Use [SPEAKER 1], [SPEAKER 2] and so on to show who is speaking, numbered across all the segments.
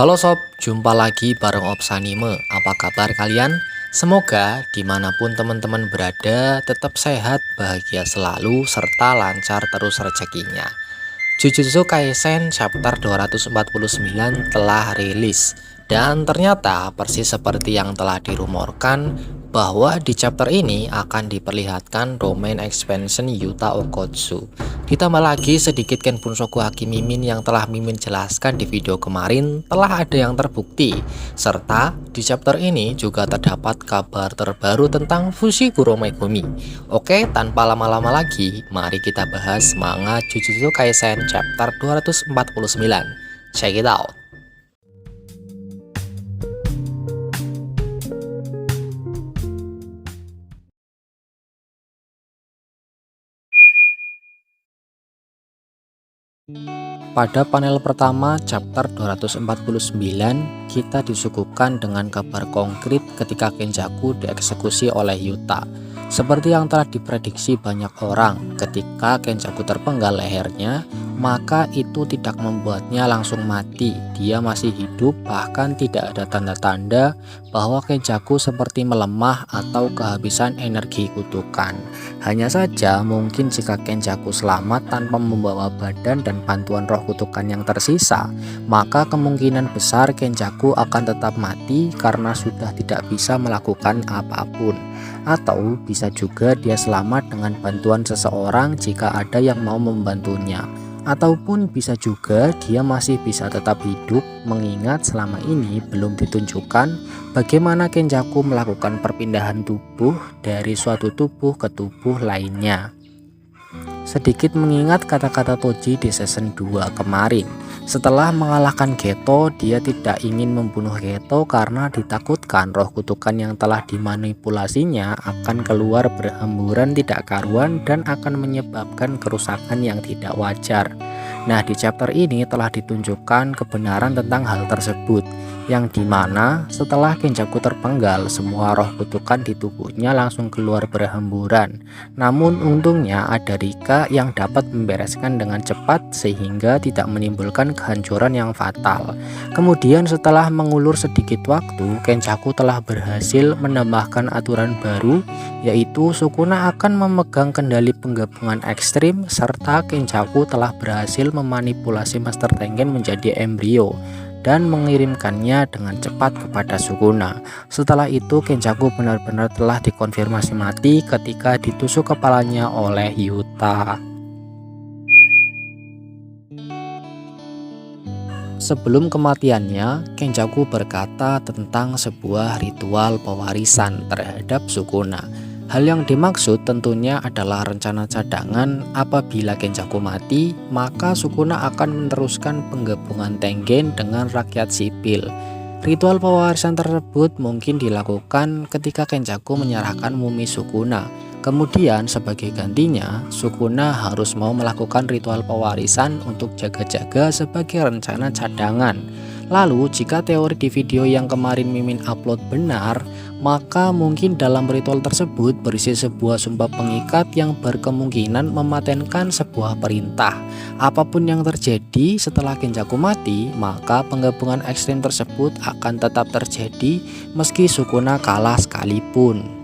[SPEAKER 1] Halo sob, jumpa lagi bareng Ops Anime. Apa kabar kalian? Semoga dimanapun teman-teman berada tetap sehat, bahagia selalu, serta lancar terus rezekinya. Jujutsu Kaisen chapter 249 telah rilis. Dan ternyata persis seperti yang telah dirumorkan bahwa di chapter ini akan diperlihatkan domain expansion Yuta Okkotsu. Ditambah lagi sedikit Ken Bunsoku Haki Mimin yang telah Mimin jelaskan di video kemarin telah ada yang terbukti. Serta di chapter ini juga terdapat kabar terbaru tentang Fushiguro Megumi. Oke, tanpa lama-lama lagi, mari kita bahas manga Jujutsu Kaisen chapter 249. Check it out. Pada panel pertama chapter 249, kita disuguhkan dengan kabar konkret ketika Kenjaku dieksekusi oleh Yuta. Seperti yang telah diprediksi banyak orang, ketika Kenjaku terpenggal lehernya, maka itu tidak membuatnya langsung mati. Dia masih hidup, bahkan tidak ada tanda-tanda bahwa Kenjaku seperti melemah atau kehabisan energi kutukan. Hanya saja mungkin jika Kenjaku selamat tanpa membawa badan dan bantuan roh kutukan yang tersisa, maka kemungkinan besar Kenjaku akan tetap mati karena sudah tidak bisa melakukan apapun. Atau bisa juga dia selamat dengan bantuan seseorang jika ada yang mau membantunya. Ataupun bisa juga dia masih bisa tetap hidup, mengingat selama ini belum ditunjukkan bagaimana Kenjaku melakukan perpindahan tubuh dari suatu tubuh ke tubuh lainnya. Sedikit mengingat kata-kata Toji di season 2 kemarin. Setelah mengalahkan Geto, dia tidak ingin membunuh Geto karena ditakutkan roh kutukan yang telah dimanipulasinya akan keluar berhamburan tidak karuan dan akan menyebabkan kerusakan yang tidak wajar. Nah, di chapter ini telah ditunjukkan kebenaran tentang hal tersebut, yang dimana setelah Kenjaku terpenggal, semua roh kutukan di tubuhnya langsung keluar berhamburan. Namun untungnya ada Rika yang dapat membereskan dengan cepat sehingga tidak menimbulkan kehancuran yang fatal. Kemudian setelah mengulur sedikit waktu, Kenjaku telah berhasil menambahkan aturan baru, yaitu Sukuna akan memegang kendali penggabungan ekstrim, serta Kenjaku telah berhasil memanipulasi Master Tengen menjadi embrio dan mengirimkannya dengan cepat kepada Sukuna. Setelah itu Kenjaku benar-benar telah dikonfirmasi mati ketika ditusuk kepalanya oleh Yuta. Sebelum kematiannya, Kenjaku berkata tentang sebuah ritual pewarisan terhadap Sukuna. Hal yang dimaksud tentunya adalah rencana cadangan. Apabila Kenjaku mati, maka Sukuna akan meneruskan penggabungan Tengen dengan rakyat sipil. Ritual pewarisan tersebut mungkin dilakukan ketika Kenjaku menyerahkan mumi Sukuna. Kemudian sebagai gantinya, Sukuna harus mau melakukan ritual pewarisan untuk jaga-jaga sebagai rencana cadangan. Lalu jika teori di video yang kemarin Mimin upload benar, maka mungkin dalam ritual tersebut berisi sebuah sumpah pengikat yang berkemungkinan mematenkan sebuah perintah. Apapun yang terjadi setelah Kenjaku mati, maka penggabungan ekstrim tersebut akan tetap terjadi meski Sukuna kalah sekalipun.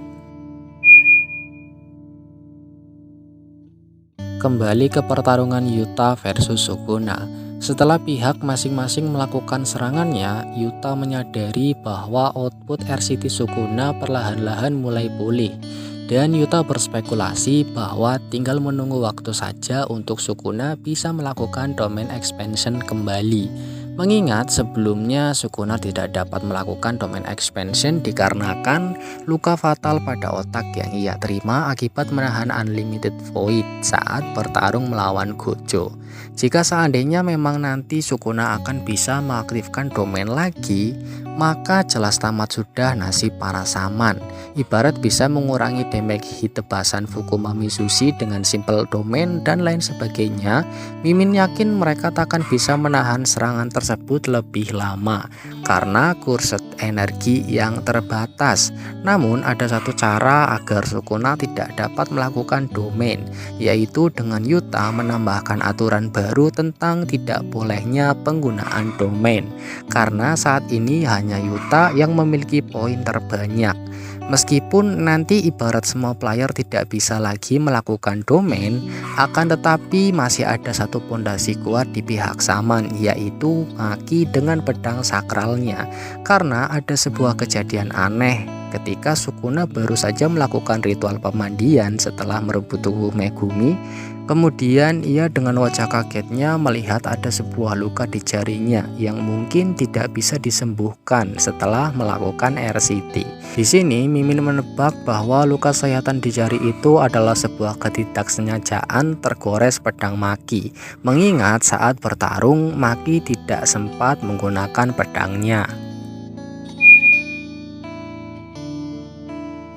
[SPEAKER 1] Kembali ke pertarungan Yuta versus Sukuna. Setelah pihak masing-masing melakukan serangannya, Yuta menyadari bahwa output RCT Sukuna perlahan-lahan mulai pulih. Dan Yuta berspekulasi bahwa tinggal menunggu waktu saja untuk Sukuna bisa melakukan domain expansion kembali. Mengingat sebelumnya Sukuna tidak dapat melakukan domain expansion dikarenakan luka fatal pada otak yang ia terima akibat menahan Unlimited Void saat bertarung melawan Gojo. Jika seandainya memang nanti Sukuna akan bisa mengaktifkan domain lagi, maka jelas tamat sudah nasib para saman. Ibarat bisa mengurangi damage hit tebasan Fukuma Mizushi dengan simple domain dan lain sebagainya. Mimin yakin mereka takkan bisa menahan serangan tersebut tersebut lebih lama karena kurset energi yang terbatas. Namun ada satu cara agar Sukuna tidak dapat melakukan domain, yaitu dengan Yuta menambahkan aturan baru tentang tidak bolehnya penggunaan domain, karena saat ini hanya Yuta yang memiliki poin terbanyak. Meskipun nanti ibarat semua player tidak bisa lagi melakukan domain, akan tetapi masih ada satu pondasi kuat di pihak Saman, yaitu Maki dengan pedang sakralnya. Karena ada sebuah kejadian aneh ketika Sukuna baru saja melakukan ritual pemandian setelah merebut tubuh Megumi. Kemudian ia dengan wajah kagetnya melihat ada sebuah luka di jarinya yang mungkin tidak bisa disembuhkan setelah melakukan RCT. Di sini Mimin menebak bahwa luka sayatan di jari itu adalah sebuah ketidaksengajaan tergores pedang Maki, mengingat saat bertarung Maki tidak sempat menggunakan pedangnya.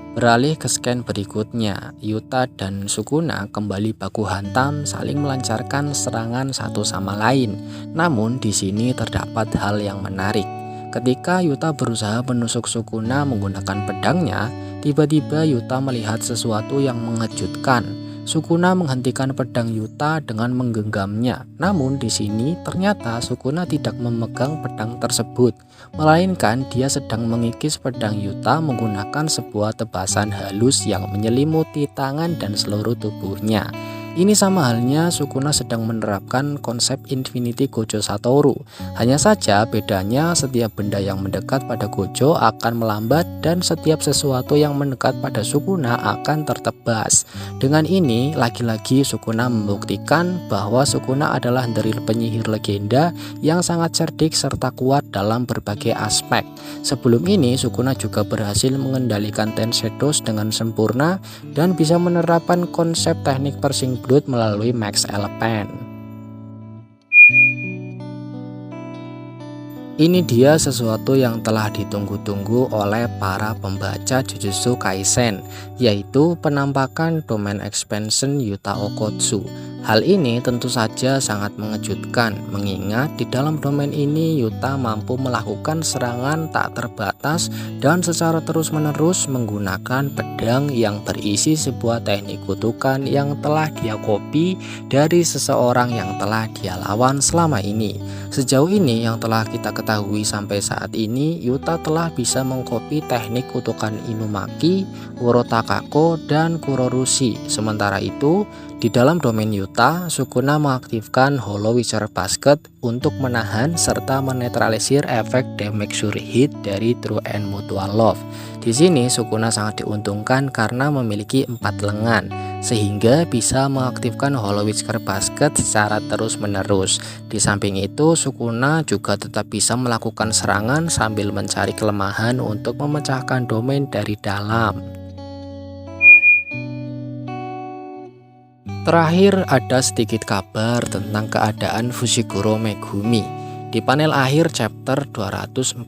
[SPEAKER 1] Beralih ke scan berikutnya, Yuta dan Sukuna kembali baku hantam saling melancarkan serangan satu sama lain. Namun di sini terdapat hal yang menarik. Ketika Yuta berusaha menusuk Sukuna menggunakan pedangnya, tiba-tiba Yuta melihat sesuatu yang mengejutkan. Sukuna menghentikan pedang Yuta dengan menggenggamnya. Namun di sini ternyata Sukuna tidak memegang pedang tersebut, melainkan dia sedang mengikis pedang Yuta menggunakan sebuah tebasan halus yang menyelimuti tangan dan seluruh tubuhnya. Ini sama halnya Sukuna sedang menerapkan konsep Infinity Gojo Satoru. Hanya saja bedanya setiap benda yang mendekat pada Gojo akan melambat dan setiap sesuatu yang mendekat pada Sukuna akan tertebas. Dengan ini lagi-lagi Sukuna membuktikan bahwa Sukuna adalah dari penyihir legenda yang sangat cerdik serta kuat dalam berbagai aspek. Sebelum ini Sukuna juga berhasil mengendalikan Ten Shadows dengan sempurna dan bisa menerapkan konsep teknik Persing Blood melalui Max Elephant. Ini dia sesuatu yang telah ditunggu-tunggu oleh para pembaca Jujutsu Kaisen, yaitu penampakan domain expansion Yuta Okkotsu. Hal ini tentu saja sangat mengejutkan, mengingat di dalam domain ini Yuta mampu melakukan serangan tak terbatas dan secara terus-menerus menggunakan pedang yang berisi sebuah teknik kutukan yang telah dia copy dari seseorang yang telah dia lawan selama ini. Sejauh ini yang telah kita ketahui sampai saat ini, Yuta telah bisa mengcopy teknik kutukan Inumaki, Urotakako, dan Kurorushi. Sementara itu, di dalam domain Yuta, Sukuna mengaktifkan Hollow Witcher Basket untuk menahan serta menetralisir efek damage sure hit dari True and Mutual Love. Di sini Sukuna sangat diuntungkan karena memiliki 4 lengan, sehingga bisa mengaktifkan Hollow Witcher Basket secara terus-menerus. Di samping itu, Sukuna juga tetap bisa melakukan serangan sambil mencari kelemahan untuk memecahkan domain dari dalam. Terakhir ada sedikit kabar tentang keadaan Fushiguro Megumi di panel akhir chapter 249.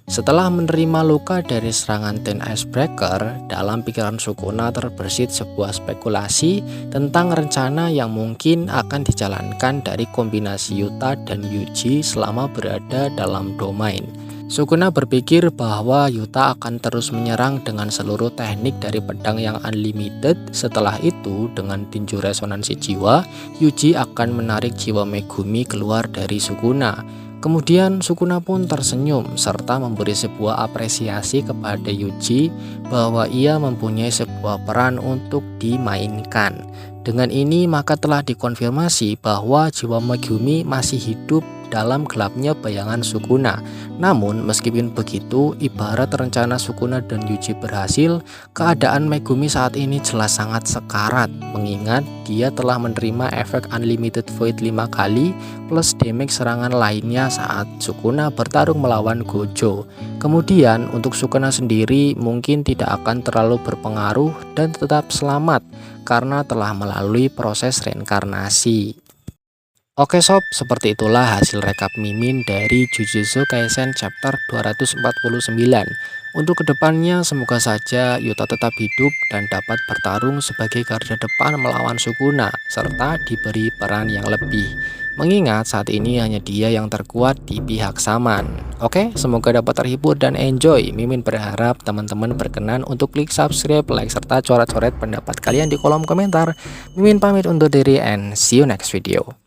[SPEAKER 1] Setelah menerima luka dari serangan Ten Icebreaker, dalam pikiran Sukuna terbersit sebuah spekulasi tentang rencana yang mungkin akan dijalankan dari kombinasi Yuta dan Yuji selama berada dalam domain. Sukuna berpikir bahwa Yuta akan terus menyerang dengan seluruh teknik dari pedang yang unlimited. Setelah itu, dengan tinju resonansi jiwa, Yuji akan menarik jiwa Megumi keluar dari Sukuna. Kemudian Sukuna pun tersenyum serta memberi sebuah apresiasi kepada Yuji bahwa ia mempunyai sebuah peran untuk dimainkan. Dengan ini maka telah dikonfirmasi bahwa jiwa Megumi masih hidup dalam gelapnya bayangan Sukuna. Namun meskipun begitu, ibarat rencana Sukuna dan Yuji berhasil, keadaan Megumi saat ini jelas sangat sekarat, mengingat dia telah menerima efek Unlimited Void 5 kali plus damage serangan lainnya saat Sukuna bertarung melawan Gojo. Kemudian untuk Sukuna sendiri mungkin tidak akan terlalu berpengaruh dan tetap selamat karena telah melalui proses reinkarnasi. Oke sob, seperti itulah hasil rekap Mimin dari Jujutsu Kaisen chapter 249. Untuk kedepannya semoga saja Yuta tetap hidup dan dapat bertarung sebagai garda depan melawan Sukuna, serta diberi peran yang lebih. Mengingat saat ini hanya dia yang terkuat di pihak Saman. Oke, semoga dapat terhibur dan enjoy. Mimin berharap teman-teman berkenan untuk klik subscribe, like, serta coret-coret pendapat kalian di kolom komentar. Mimin pamit undur diri and see you next video.